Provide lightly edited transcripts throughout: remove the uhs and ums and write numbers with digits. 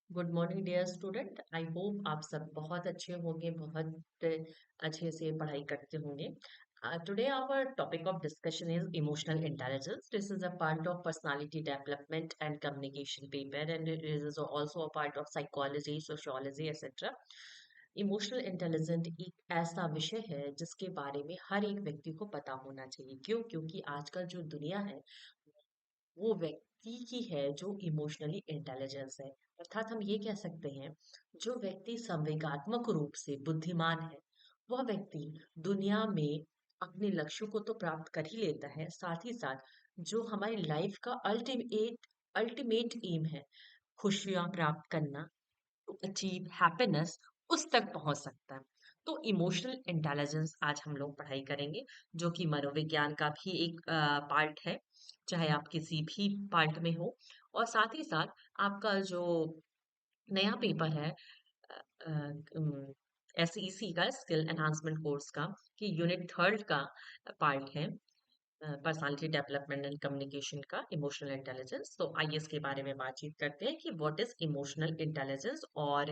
Good morning dear student. I hope आप सब बहुत अच्छे होंगे, बहुत अच्छे से पढ़ाई करते होंगे। Today our topic of discussion is emotional intelligence. This is a part of personality development and communication paper and it is also a part of psychology, sociology, etc. Emotional intelligence एक ऐसा विषय है जिसके बारे में हर एक व्यक्ति को पता होना चाहिए। क्यों? क्योंकि आजकल जो दुनिया है वो व्यक्ति की है जो इमोशनली इंटेलिजेंस है। अर्थात हम ये कह सकते हैं, जो व्यक्ति संवेगात्मक रूप से बुद्धिमान है वह व्यक्ति दुनिया में अपने लक्ष्यों को तो प्राप्त कर ही लेता है, साथ ही साथ जो हमारी लाइफ का अल्टीमेट अल्टीमेट एम है, खुशियां प्राप्त करना, टू अचीव हैप्पीनेस, उस तक पहुंच सकता है। तो इमोशनल इंटेलिजेंस आज हम लोग पढ़ाई करेंगे, जो कि मनोविज्ञान का भी एक पार्ट है, चाहे आप किसी भी पार्ट में हो। और साथ ही साथ आपका जो नया पेपर है एसईसी का, स्किल एनहांसमेंट कोर्स का, कि यूनिट थर्ड का पार्ट है पर्सनालिटी डेवलपमेंट एंड कम्युनिकेशन का, इमोशनल इंटेलिजेंस। तो आइए इसके बारे में बातचीत करते हैं कि व्हाट इज इमोशनल इंटेलिजेंस, और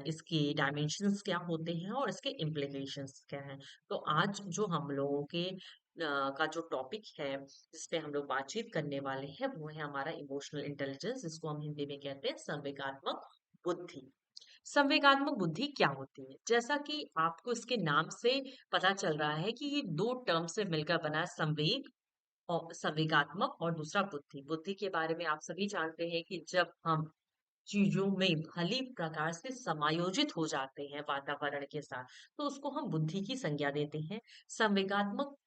इसकी डायमेंशंस क्या होते हैं और इसके इम्प्लीकेशंस क्या हैं। तो आज जो हम लोगों के का जो टॉपिक है जिस पे हम लोग बातचीत करने वाले हैं वो है हमारा इमोशनल इंटेलिजेंस, जिसको हम हिंदी में कहते हैं संवेगात्मक बुद्धि। संवेगात्मक बुद्धि क्या होती है? जैसा कि आपको इसके नाम से पता चल रहा है कि ये दो टर्म से मिलकर बना है, संवेग और संवेगात्मक, और दूसरा बुद्धि। बुद्धि के बारे में आप सभी जानते हैं कि जब हम चीजों में भली प्रकार से समायोजित हो जाते हैं वातावरण के साथ, तो उसको हम बुद्धि की संज्ञा देते हैं। संवेगात्मक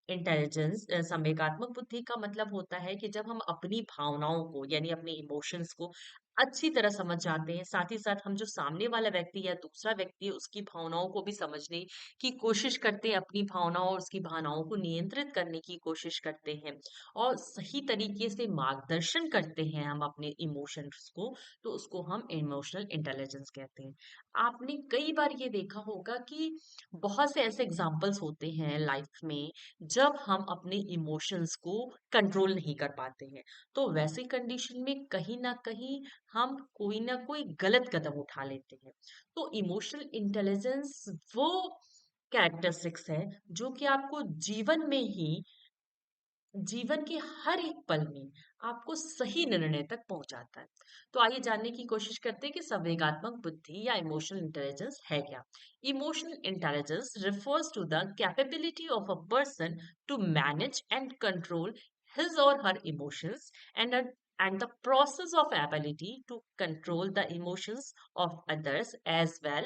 इंटेलिजेंस, संवेगात्मक बुद्धि का मतलब होता है कि जब हम अपनी भावनाओं को यानी अपने इमोशंस को अच्छी तरह समझ जाते हैं, साथ ही साथ हम जो सामने वाला व्यक्ति या दूसरा व्यक्ति है उसकी भावनाओं को भी समझने की कोशिश करते हैं, अपनी भावनाओं और उसकी भावनाओं को नियंत्रित करने की कोशिश करते हैं और सही तरीके से मार्गदर्शन करते हैं हम अपने इमोशंस को, तो उसको हम इमोशनल इंटेलिजेंस कहते हैं। आपने कई बार ये देखा होगा कि बहुत से ऐसे एग्जाम्पल्स होते हैं लाइफ में जब हम अपने इमोशंस को कंट्रोल नहीं कर पाते हैं, तो वैसी कंडीशन में कहीं ना कहीं हम कोई ना कोई गलत कदम उठा लेते हैं। तो इमोशनल इंटेलिजेंस वो कैरेक्टरिस्टिक्स है जो कि आपको जीवन के हर एक पल में आपको सही निर्णय तक पहुंचाता है। तो आइए जानने की कोशिश करते हैं कि संवेगात्मक बुद्धि या इमोशनल इंटेलिजेंस है क्या। Emotional intelligence refers to the capability of a person to manage and control his or her emotions, and the process of ability to control the emotions of others as well.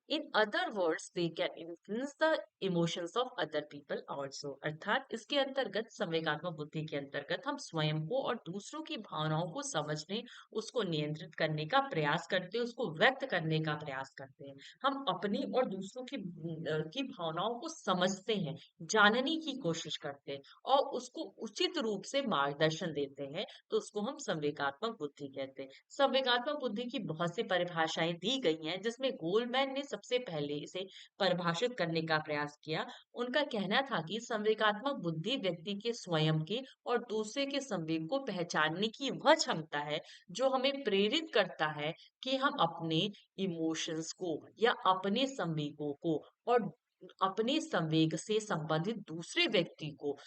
In other words, they can influence the emotions of other people also. अर्थात इसके अंतर्गत, संवेगात्मक बुद्धि के अंतर्गत, हम स्वयं को और दूसरों की भावनाओं को समझने, उसको नियंत्रित करने का प्रयास करते हैं, उसको व्यक्त करने का प्रयास करते हैं। हम अपनी और दूसरों की भावनाओं को समझते हैं, जानने की कोशिश करते हैं और उसको उचित रूप से मार्गदर्शन देते हैं, तो उसको हम संवेगात्मक बुद्धि कहते हैं। संवेगात्मक बुद्धि की बहुत सी परिभाषाएं दी गई हैं, जिसमें गोलमैन ने सबसे पहले इसे परिभाषित करने का प्रयास किया। उनका कहना था कि संवेगात्मक बुद्धि व्यक्ति के स्वयं के और दूसरे के संवेग को पहचानने की वह क्षमता है जो हमें प्रेरित करता है कि हम अपने इमोशंस को या अपने संवेगों को और अपने संवेग से संबंधित दूसरे व्यक्ति को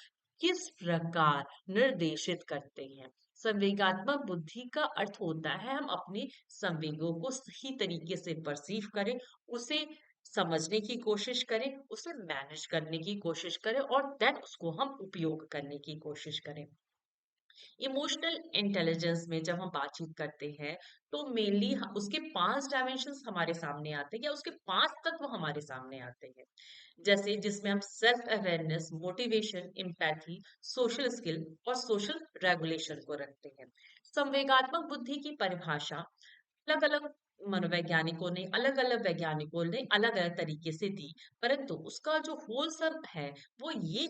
किस प्रकार निर्देशित करते हैं। संवेगात्मक बुद्धि का अर्थ होता है हम अपने संवेगों को सही तरीके से परसीव करें, उसे समझने की कोशिश करें, उसे मैनेज करने की कोशिश करें और देन उसको हम उपयोग करने की कोशिश करें। इमोशनल इंटेलिजेंस में जब हम बातचीत करते हैं, तो मेनली उसके 5 डायमेंशंस हमारे सामने आते हैं या उसके 5 तत्व हमारे सामने आते हैं। जैसे जिसमें हम self awareness, motivation, empathy, social skill और सोशल रेगुलेशन को रखते हैं। संवेगात्मक बुद्धि की परिभाषा अलग-अलग मनोवैज्ञानिकों ने, अलग-अलग वैज्ञानिकों ने अलग-अलग तरीके से दी, परंतु उसका जो होलसम है वो ये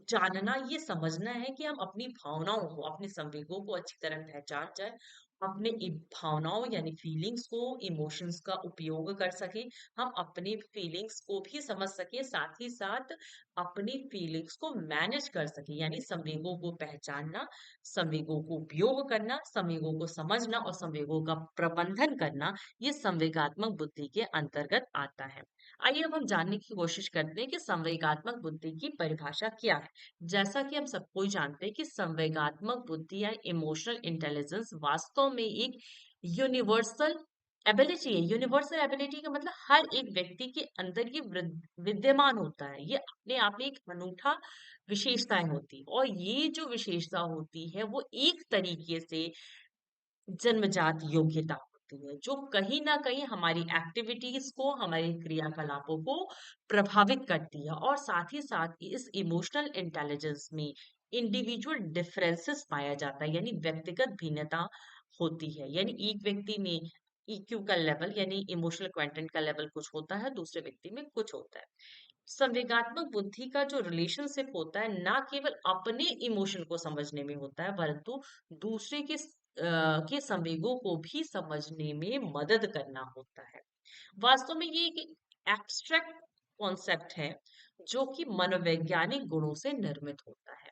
जानना, ये समझना है कि हम अपनी भावनाओं को, अपने संवेगों को अच्छी तरह पहचान जाए, अपने भावनाओं यानी फीलिंग्स को, इमोशंस का उपयोग कर सके, हम अपने फीलिंग्स को भी समझ सके, साथ ही साथ अपनी फीलिंग्स को मैनेज कर सके, यानी संवेगों को पहचानना, संवेगों को उपयोग करना, संवेगों को समझना और संवेगों का प्रबंधन करना, ये संवेगात्मक बुद्धि के अंतर्गत आता है। आइए अब हम जानने की कोशिश करते हैं कि संवेगात्मक बुद्धि की परिभाषा क्या है। जैसा कि हम सबको ही जानते हैं कि संवेगात्मक बुद्धि या इमोशनल इंटेलिजेंस वास्तव में एक यूनिवर्सल एबिलिटी है। यूनिवर्सल एबिलिटी का मतलब हर एक व्यक्ति के अंदर ये विद्यमान होता है। ये अपने आप में एक अनूठा विशेषताएं होती है, और ये जो विशेषता होती है वो एक तरीके से जन्मजात योग्यता होती है, जो कहीं ना कहीं हमारी एक्टिविटीज को, हमारे क्रियाकलापों को प्रभावित करती है। और साथ ही साथ इस इमोशनल इंटेलिजेंस में इंडिविजुअल डिफरेंसेस पाया जाता है, यानी व्यक्तिगत भिन्नता होती है। यानी एक व्यक्ति में ईक्यू का लेवल यानी इमोशनल क्वांटिटी का लेवल कुछ होता है, दूसरे व्यक्ति में कुछ होता है। संवेगात्मक बुद्धि का जो रिलेशनशिप होता है ना केवल अपने इमोशन को समझने में होता है, परंतु दूसरे के संवेगों को भी समझने में मदद करना होता है। वास्तव में ये एक एब्स्ट्रैक्ट कॉन्सेप्ट है जो कि मनोवैज्ञानिक गुणों से निर्मित होता है।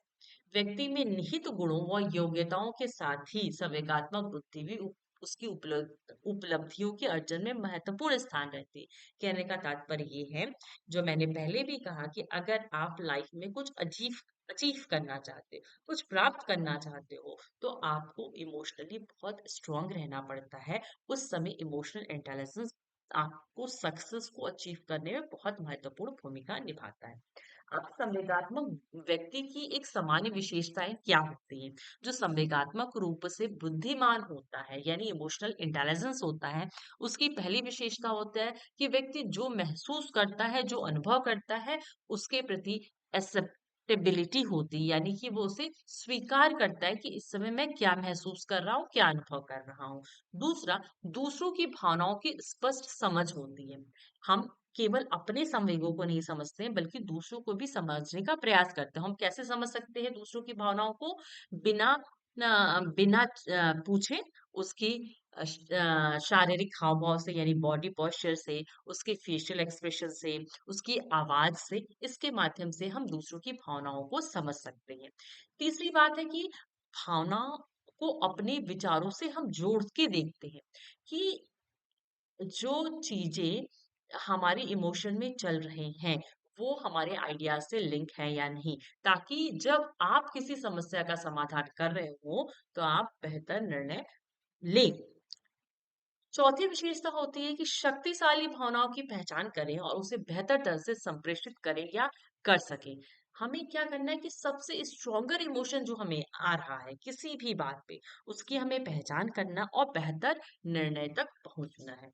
व्यक्ति में निहित गुणों व योग्यताओं के साथ ही संवेगात्मक बुद्धि भी उसकी उपलब्धियों के अर्जन में महत्वपूर्ण स्थान रहती है। कहने का तात्पर्य ये है, जो मैंने पहले भी कहा, कि अगर आप लाइफ में कुछ अचीव अचीव करना चाहते हो, कुछ प्राप्त करना चाहते हो, तो आपको इमोशनली बहुत स्ट्रांग रहना पड़ता है। उस समय इमोशनल इंटेलिजेंस आपको सक्सेस को अचीव करने में बहुत महत्वपूर्ण भूमिका निभाता है। अब संवेगात्मक व्यक्ति की एक सामान्य विशेषताएं क्या होती हैं? जो संवेगात्मक रूप से बुद्धिमान होता है, यानी इमोशनल इंटेलिजेंस होता है, उसकी पहली विशेषता होता है कि व्यक्ति जो महसूस करता है, जो अनुभव करता है, उसके प्रति एक्सेप्टेबिलिटी होती है, यानी कि वो उसे स्वीकार करता है कि इस समय मैं क्या महसूस कर रहा हूँ, क्या अनुभव कर रहा हूँ। दूसरा, दूसरों की भावनाओं की स्पष्ट समझ होती है। हम केवल अपने संवेगों को नहीं समझते हैं, बल्कि दूसरों को भी समझने का प्रयास करते हैं। हम कैसे समझ सकते हैं दूसरों की भावनाओं को? बिना बिना पूछे उसकी शारीरिक हाव भाव से, यानी बॉडी पोस्चर से, उसके फेशियल एक्सप्रेशन से, उसकी आवाज से, इसके माध्यम से हम दूसरों की भावनाओं को समझ सकते हैं। तीसरी बात है कि भावनाओं को अपने विचारों से हम जोड़ के देखते हैं कि जो चीजें हमारे इमोशन में चल रहे हैं वो हमारे आइडिया से लिंक है या नहीं, ताकि जब आप किसी समस्या का समाधान कर रहे हो तो आप बेहतर निर्णय लें। चौथी विशेषता होती है कि शक्तिशाली भावनाओं की पहचान करें और उसे बेहतर तरह से संप्रेषित करें या कर सकें। हमें क्या करना है कि सबसे स्ट्रॉन्गर इमोशन जो हमें आ रहा है किसी भी बात पे, उसकी हमें पहचान करना और बेहतर निर्णय तक पहुंचना है।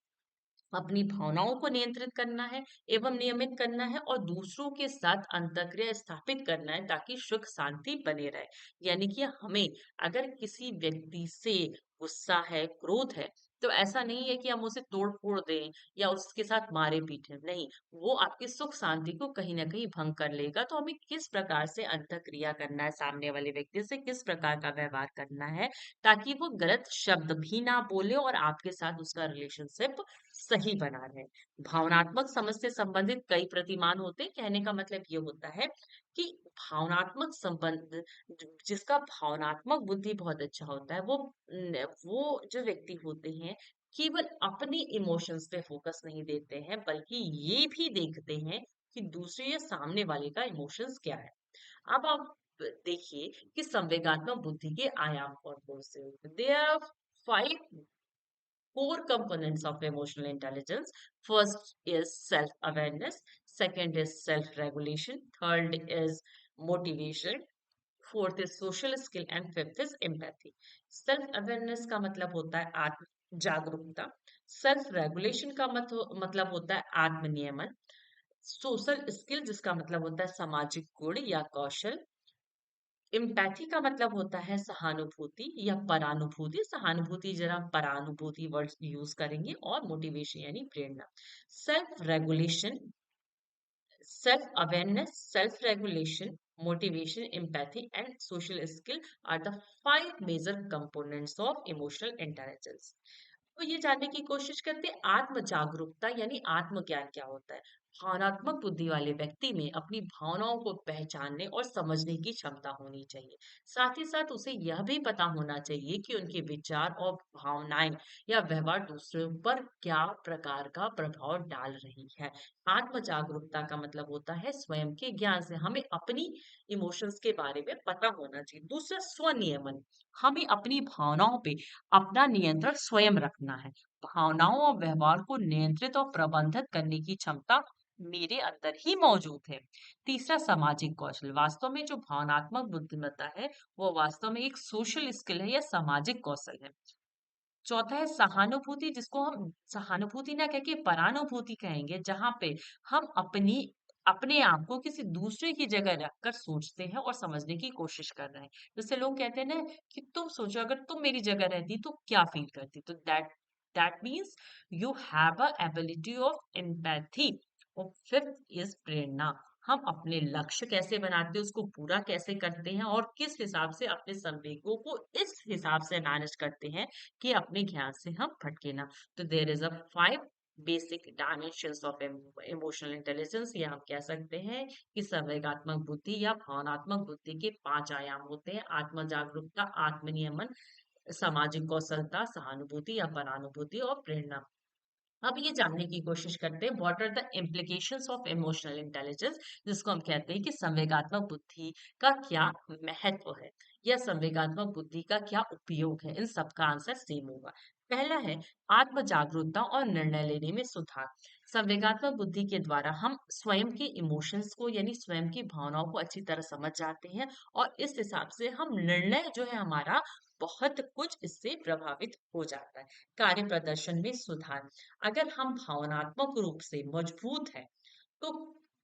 अपनी भावनाओं को नियंत्रित करना है एवं नियमित करना है, और दूसरों के साथ अंतर्क्रिया स्थापित करना है ताकि सुख शांति बने रहे। यानी कि हमें अगर किसी व्यक्ति से गुस्सा है, क्रोध है, तो ऐसा नहीं है कि हम उसे तोड़ फोड़ दें या उसके साथ मारे पीटे, नहीं। वो आपकी सुख शांति को कहीं ना कहीं भंग कर लेगा। तो हमें किस प्रकार से अंतर्क्रिया करना है, सामने वाले व्यक्ति से किस प्रकार का व्यवहार करना है, ताकि वो गलत शब्द भी ना बोले और आपके साथ उसका रिलेशनशिप सही बना रहे। भावनात्मक समझ से संबंधित कई प्रतिमान होते हैं। कहने का मतलब ये होता है कि भावनात्मक संबंध, जिसका भावनात्मक बुद्धि बहुत अच्छा होता है, वो जो व्यक्ति होते हैं केवल अपने इमोशंस पे फोकस नहीं देते हैं, बल्कि ये भी देखते हैं कि दूसरे या सामने वाले का इमोशंस क्या है। अब आप देखिए कि संवेगात्मक बुद्धि के आयाम कौन कौन से होते हैं। There are 5 core components of emotional intelligence. First is self awareness, second is self regulation, third is motivation, fourth is social skill and fifth is empathy. Self awareness का मतलब होता है आत्म जागरूकता। सेल्फ रेगुलेशन का मतलब होता है आत्म नियमन। सोशल स्किल जिसका मतलब होता है सामाजिक गुण या कौशल। इम्पैथी का मतलब होता है सहानुभूति या परानुभूति। सहानुभूति जरा परानुभूति वर्ड यूज करेंगे। और मोटिवेशन यानी प्रेरणा। Self regulation, self awareness, self regulation, motivation, empathy and social skill are the 5 major components of emotional intelligence. तो ये जानने की कोशिश करते हैं आत्म जागरूकता यानी आत्मज्ञान क्या होता है। भावनात्मक बुद्धि वाले व्यक्ति में अपनी भावनाओं को पहचानने और समझने की क्षमता होनी चाहिए। साथ ही साथ उसे यह भी पता होना चाहिए कि उनके विचार और भावनाएं या व्यवहार दूसरों पर क्या प्रकार का प्रभाव डाल रही है। आत्म जागरूकता का मतलब होता है स्वयं के ज्ञान से हमें अपनी इमोशंस के बारे में पता होना चाहिए। दूसरा, स्वनियमन, हमें अपनी भावनाओं पे अपना नियंत्रण स्वयं रखना है। भावनाओं और व्यवहार को नियंत्रित और प्रबंधित करने की क्षमता मेरे अंदर ही मौजूद है। तीसरा, सामाजिक कौशल, वास्तव में जो भावनात्मक बुद्धिमत्ता है वो वास्तव में एक सोशल स्किल है या सामाजिक कौशल है। चौथा है सहानुभूति, जिसको हम सहानुभूति ना कह के परानुभूति कहेंगे, जहाँ पे हम अपने आप को किसी दूसरे की जगह रखकर सोचते हैं और समझने की कोशिश कर रहे हैं। जैसे लोग कहते हैं ना कि तुम सोचो अगर तुम मेरी जगह रहती तो क्या फील करती, तो that means you have a ability of empathy. और फिफ्थ इज प्रेरणा, हम अपने लक्ष्य कैसे बनाते हैं, उसको पूरा कैसे करते हैं और किस हिसाब से अपने संवेगों को इस हिसाब से मैनेज करते हैं कि अपने ज्ञान से हम भटके ना। तो there is a 5 basic dimensions of emotional intelligence, या हम कह सकते हैं कि संवेगात्मक बुद्धि या भावनात्मक बुद्धि के 5 आयाम होते हैं: आत्म जागरूकता, आत्मनियमन, सामाजिक कौशलता, सहानुभूति या परानुभूति और प्रेरणा। अब ये जानने की कोशिश करते हैं what are the implications of emotional intelligence, जिसको हम कहते हैं कि संवेगात्मक बुद्धि का क्या महत्व है या संवेगात्मक बुद्धि का क्या उपयोग है। इन सबका आंसर सेम होगा। पहला है आत्म जागरूकता और निर्णय लेने में सुधार। संवेगात्मक बुद्धि के द्वारा हम स्वयं के इमोशंस को यानी स्वयं की भावनाओं को अच्छी तरह समझ जाते हैं और इस हिसाब से हम निर्णय जो है हमारा बहुत कुछ इससे प्रभावित हो जाता है। कार्य प्रदर्शन में सुधार, अगर हम भावनात्मक रूप से मजबूत हैं तो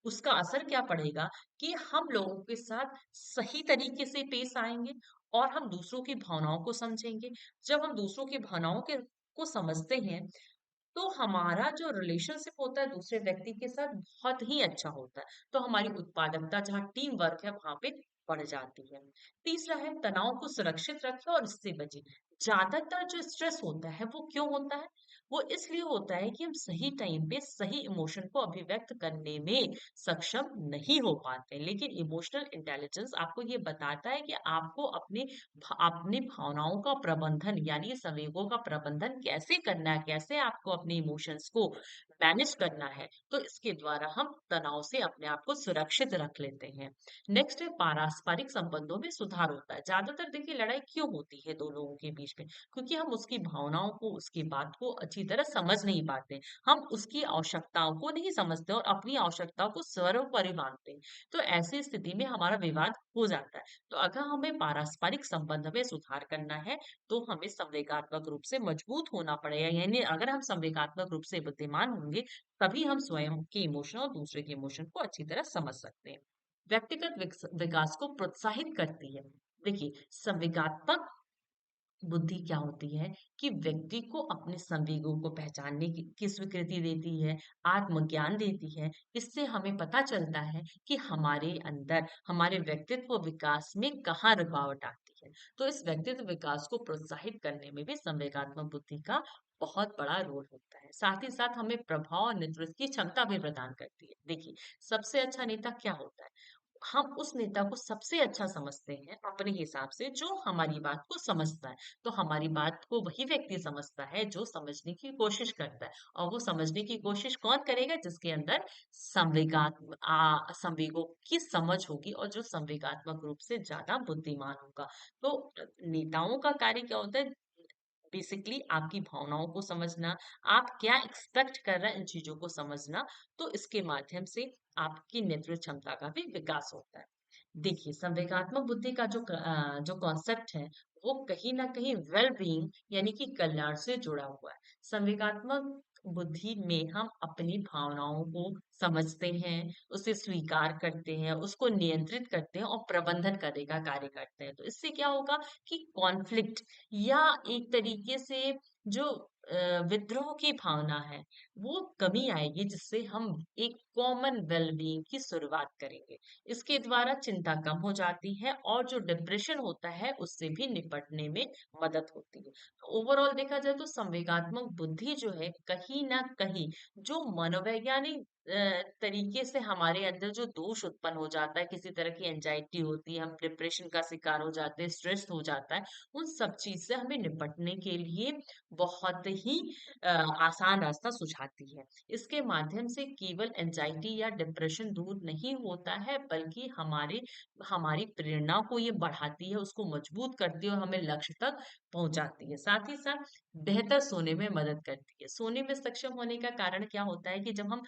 उसका असर क्या पड़ेगा कि हम लोगों के साथ सही तरीके से पेश आएंगे और हम दूसरों की भावनाओं को समझेंगे। जब हम दूसरों की भावनाओं के को समझते हैं तो हमारा जो रिलेशनशिप होता है दूसरे व्यक्ति के साथ बहुत ही अच्छा होता है। तो हमारी उत्पादकता, जहाँ टीम वर्क है, वहां पे बढ़ जाती है। तीसरा है तनाव को सुरक्षित रखें और इससे बचें। ज्यादातर जो स्ट्रेस होता है वो क्यों होता है? वो इसलिए होता है कि हम सही टाइम पे सही इमोशन को अभिव्यक्त करने में सक्षम नहीं हो पाते। लेकिन इमोशनल इंटेलिजेंस आपको ये बताता है कि आपको अपनी भावनाओं का प्रबंधन यानी संवेगों का प्रबंधन कैसे करना है, कैसे आपको अपने इमोशंस को मैनेज करना है। तो इसके द्वारा हम तनाव से अपने आप को सुरक्षित रख लेते हैं। नेक्स्ट है पारस्परिक संबंधों में सुधार होता है। ज्यादातर देखिए लड़ाई क्यों होती है दो लोगों के बीच में? क्योंकि हम उसकी भावनाओं को, उसकी बात को अच्छी तरह समझ नहीं पाते। हम उसकी आवश्यकताओं को नहीं समझते और अपनी आवश्यकताओं को सर्वोपरि मानते हैं। तो ऐसी स्थिति में हमारा विवाद हो जाता है। तो अगर हमें पारस्परिक संबंध में सुधार करना है तो हमें संवेगात्मक रूप से मजबूत होना पड़ेगा। यानी अगर हम संवेगात्मक रूप से बुद्धिमान होंगे तभी हम स्वयं के इमोशन और दूसरे के इमोशन को अच्छी तरह समझ सकते हैं। व्यक्तिगत विकास को प्रोत्साहित करती है। देखिए, संवेगात्मक बुद्धि क्या होती है कि व्यक्ति को अपने संवेगों को पहचानने की स्वीकृति देती है, आत्मज्ञान देती है। इससे हमें पता चलता है कि हमारे अंदर हमारे व्यक्तित्व विकास में कहाँ रुकावट आती है। तो इस व्यक्तित्व विकास को प्रोत्साहित करने में भी संवेगात्मक बुद्धि का बहुत बड़ा रोल होता है। साथ ही साथ हमें प्रभाव और नेतृत्व की क्षमता भी प्रदान करती है। देखिए, सबसे अच्छा नेता क्या होता है? हम उस नेता को सबसे अच्छा समझते हैं अपने हिसाब से जो हमारी बात को समझता है। तो हमारी बात को वही व्यक्ति समझता है जो समझने की कोशिश करता है। और वो समझने की कोशिश कौन करेगा? जिसके अंदर संवेगों की समझ होगी और जो संवेगात्मक रूप से ज्यादा बुद्धिमान होगा। तो नेताओं का कार्य क्या होता है? बेसिकली आपकी भावनाओं को समझना, आप क्या एक्सपेक्ट कर रहे हैं इन चीजों को समझना। तो इसके माध्यम से आपकी नेतृत्व क्षमता का भी विकास होता है। देखिए, संवेगात्मक बुद्धि का जो कॉन्सेप्ट है वो कहीं ना कहीं वेल बीइंग यानी कि कल्याण से जुड़ा हुआ है। संवेगात्मक बुद्धि में हम अपनी भावनाओं को समझते हैं, उसे स्वीकार करते हैं, उसको नियंत्रित करते हैं और प्रबंधन करने का कार्य करते हैं। तो इससे क्या होगा कि कॉन्फ्लिक्ट या एक तरीके से जो विद्रोह की भावना है वो कमी आएगी, जिससे हम एक कॉमन वेलबींग की शुरुआत करेंगे। इसके द्वारा चिंता कम हो जाती है और जो डिप्रेशन होता है उससे भी निपटने में मदद होती है। तो ओवरऑल देखा जाए तो संवेगात्मक बुद्धि जो है कहीं ना कहीं जो मनोवैज्ञानिक तरीके से हमारे अंदर जो दोष उत्पन्न हो जाता है, किसी तरह की एंजाइटी होती है, हम डिप्रेशन का शिकार हो जाते हैं, स्ट्रेस हो जाता है, उन सब चीज से हमें निपटने के लिए बहुत ही आसान रास्ता सुझाती है। इसके माध्यम से केवल एंजाइटी या डिप्रेशन दूर नहीं होता है, बल्कि हमारी प्रेरणा को ये बढ़ाती है, उसको मजबूत करती है और हमें लक्ष्य तक पहुंचाती है। साथ ही साथ बेहतर सोने में मदद करती है। सोने में सक्षम होने का कारण क्या होता है कि जब हम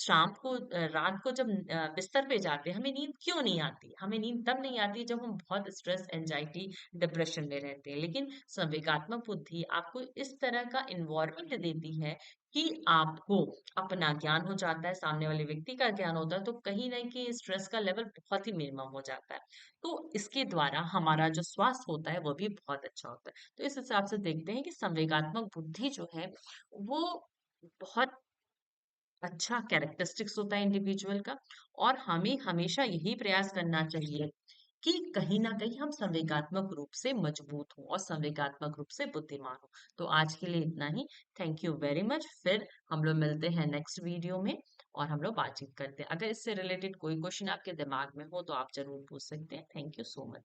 रात को जब बिस्तर पे जाते हैं, हमें नींद क्यों नहीं आती? हमें नींद तब नहीं आती जब हम बहुत स्ट्रेस, एंजाइटी, डिप्रेशन में रहते हैं। लेकिन संवेगात्मक बुद्धि आपको इस तरह का इन्वायरमेंट देती है कि आपको अपना ज्ञान हो जाता है, सामने वाले व्यक्ति का ज्ञान होता है, तो कहीं न कहीं स्ट्रेस का लेवल बहुत ही मिनिमम हो जाता है। तो इसके द्वारा हमारा जो स्वास्थ्य होता है, वो भी बहुत अच्छा होता है। तो इस हिसाब से देखते हैं कि संवेगात्मक बुद्धि जो है, वो बहुत अच्छा कैरेक्टरिस्टिक्स होता है इंडिविजुअल का। और हमें हमेशा यही प्रयास करना चाहिए कि कहीं ना कहीं हम संवेगात्मक रूप से मजबूत हों और संवेगात्मक रूप से बुद्धिमान हों। तो आज के लिए इतना ही। Thank you very much. फिर हम लोग मिलते हैं नेक्स्ट वीडियो में और हम लोग बातचीत करते हैं। अगर इससे रिलेटेड कोई क्वेश्चन आपके दिमाग में हो तो आप जरूर पूछ सकते हैं। Thank you so much.